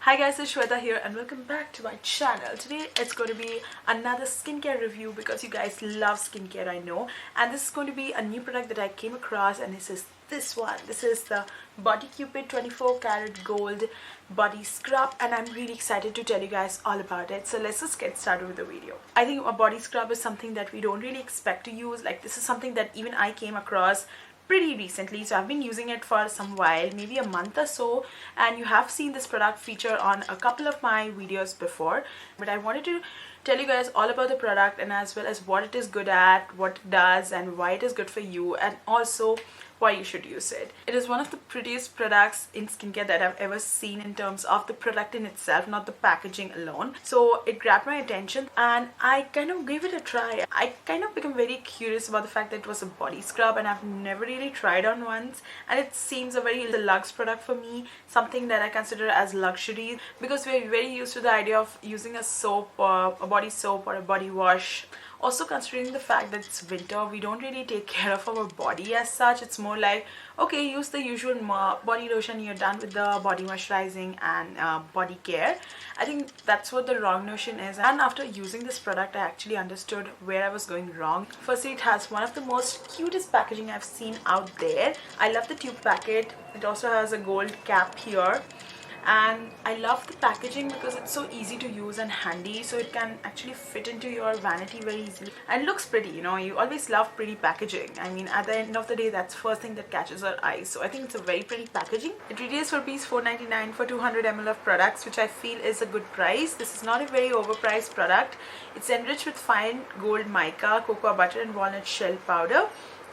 Hi guys, it's Shweta here and welcome back to my channel. Today it's going to be another skincare review because you guys love skincare, I know. And this is going to be a new product that I came across, and this is this one. This is the Bodycupid 24 karat gold body scrub, and I'm really excited to tell you guys all about it. So let's just get started with the video. I think a body scrub is something that we don't really expect to use. Like, this is something that even I came across pretty recently, so I've been using it for some while, maybe a month or so, and you have seen this product feature on a couple of my videos before. But I wanted to tell you guys all about the product, and as well as what it is good at, what it does, and why it is good for you, and also why you should use it. It is one of the prettiest products in skincare that I've ever seen in terms of the product in itself, not the packaging alone. So it grabbed my attention and I kind of gave it a try. I kind of became very curious about the fact that it was a body scrub, and I've never really tried on once, and it seems a very luxe product for me, something that I consider as luxury, because we're very used to the idea of using a soap or a body soap or a body wash. Also, considering the fact that it's winter, we don't really take care of our body as such. It's more like, okay, use the usual body lotion, you're done with the body moisturizing and body care. I think that's what the wrong notion is, and after using this product I actually understood where I was going wrong. Firstly, it has one of the most cutest packaging I've seen out there. I love the tube packet. It also has a gold cap here, and I love the packaging because it's so easy to use and handy, so it can actually fit into your vanity very easily and looks pretty. You know, you always love pretty packaging. I mean, at the end of the day, that's the first thing that catches our eyes. So I think it's a very pretty packaging. It retails for ₹4.99 for 200 ml of products, which I feel is a good price. This is not a very overpriced product. It's enriched with fine gold mica, cocoa butter, and walnut shell powder.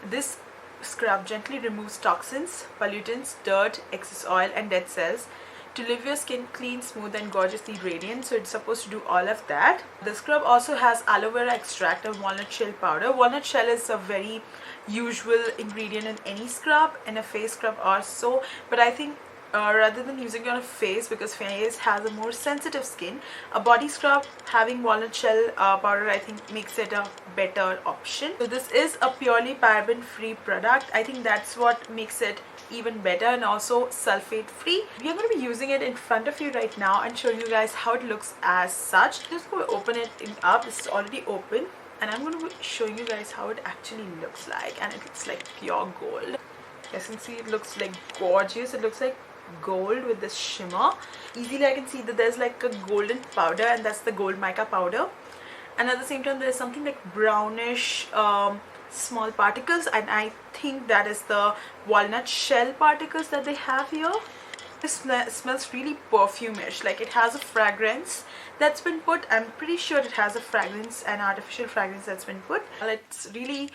This scrub gently removes toxins, pollutants, dirt, excess oil, and dead cells to leave your skin clean, smooth, and gorgeously radiant. So it's supposed to do all of that. The scrub also has aloe vera extract and walnut shell powder. Walnut shell is a very usual ingredient in any scrub, in a face scrub or so, but I think rather than using it on a face, because face has a more sensitive skin, a body scrub having walnut shell powder I think makes it a better option. So this is a purely paraben free product. I think that's what makes it even better, and also sulfate free. We are going to be using it in front of you right now and showing you guys how it looks as such. Just going to open it up. This is already open, and I'm going to be showing you guys how it actually looks like, and it looks like pure gold. You guys can see it looks like gorgeous. It looks like gold with this shimmer. Easily I can see that there's like a golden powder, and that's the gold mica powder, and at the same time there's something like brownish small particles, and I think that is the walnut shell particles that they have here. This smells really perfumish, like it has a fragrance that's been put. I'm pretty sure it has a fragrance, an artificial fragrance that's been put. It's really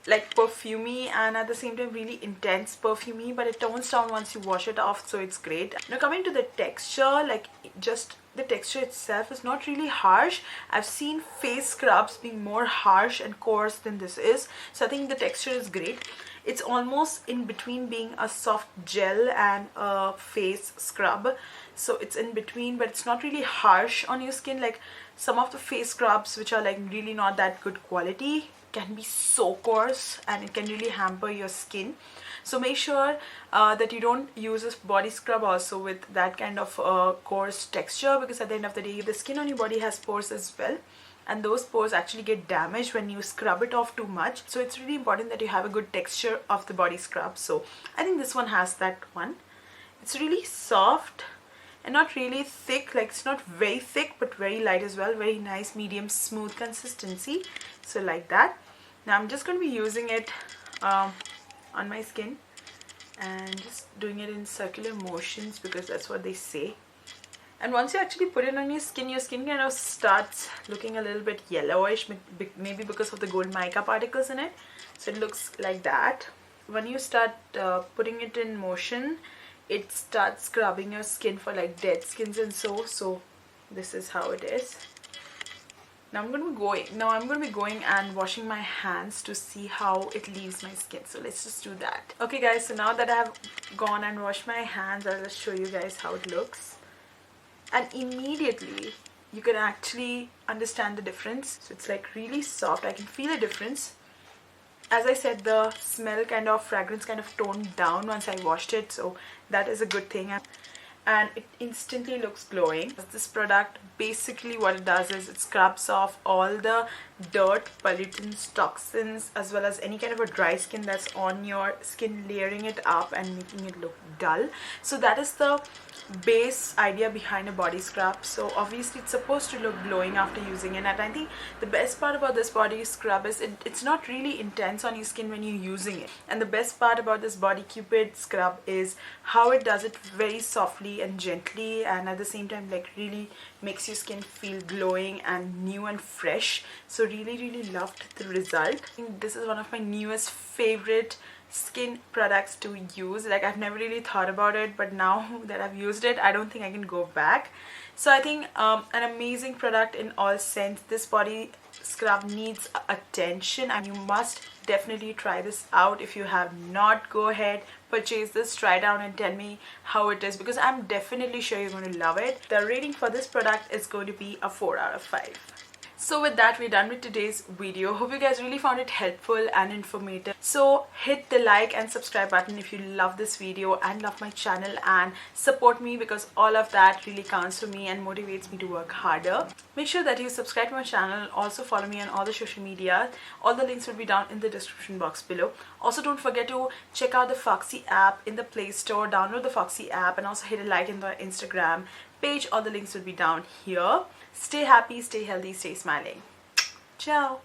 like perfumey, and at the same time really intense perfumey, but it tones down once you wash it off, so it's great. Now coming to the texture, like just the texture itself is not really harsh. I've seen face scrubs being more harsh and coarse than this is, so I think the texture is great. It's almost in between being a soft gel and a face scrub, so it's in between, but it's not really harsh on your skin like some of the face scrubs, which are like really not that good quality, can be so coarse and it can really hamper your skin. So make sure that you don't use this body scrub also with that kind of coarse texture, because at the end of the day the skin on your body has pores as well, and those pores actually get damaged when you scrub it off too much. So it's really important that you have a good texture of the body scrub. So I think this one has that one. It's really soft and not really thick, like it's not very thick but very light as well. Very nice medium smooth consistency, so like that. Now I'm just going to be using it on my skin and just doing it in circular motions, because that's what they say. And once you actually put it on your skin kind of starts looking a little bit yellowish, maybe because of the gold mica particles in it. So it looks like that. When you start putting it in motion, it starts scrubbing your skin for like dead skins and so this is how it is. Now I'm going to be going and washing my hands to see how it leaves my skin. So let's just do that. Okay guys, so now that I have gone and washed my hands, I'll just show you guys how it looks. And immediately you can actually understand the difference. So it's like really soft. I can feel a difference. As I said, the smell kind of fragrance kind of toned down once I washed it, so that is a good thing. and it instantly looks glowing. This product, basically what it does is it scrubs off all the dirt, pollutants, toxins, as well as any kind of a dry skin that's on your skin, layering it up and making it look dull. So that is the base idea behind a body scrub. So obviously it's supposed to look glowing after using it, and I think the best part about this body scrub is it's not really intense on your skin when you're using it. And the best part about this Bodycupid scrub is how it does it very softly and gently, and at the same time like really makes your skin feel glowing and new and fresh. So really loved the result. I think this is one of my newest favorite skin products to use. Like, I've never really thought about it, but now that I've used it, I don't think I can go back. So I think an amazing product in all sense. This body scrub needs attention, and you must definitely try this out. If you have not, go ahead, purchase this, try it out and tell me how it is, because I'm definitely sure you're going to love it. The rating for this product is going to be a 4 out of 5. So with that, we're done with today's video. Hope you guys really found it helpful and informative. So hit the like and subscribe button if you love this video and love my channel, and support me, because all of that really counts for me and motivates me to work harder. Make sure that you subscribe to my channel. Also follow me on all the social media. All the links will be down in the description box below. Also don't forget to check out the Foxy app in the Play Store. Download the Foxy app and also hit a like in the Instagram page. All the links will be down here. Stay happy, stay healthy, stay smiling. Ciao.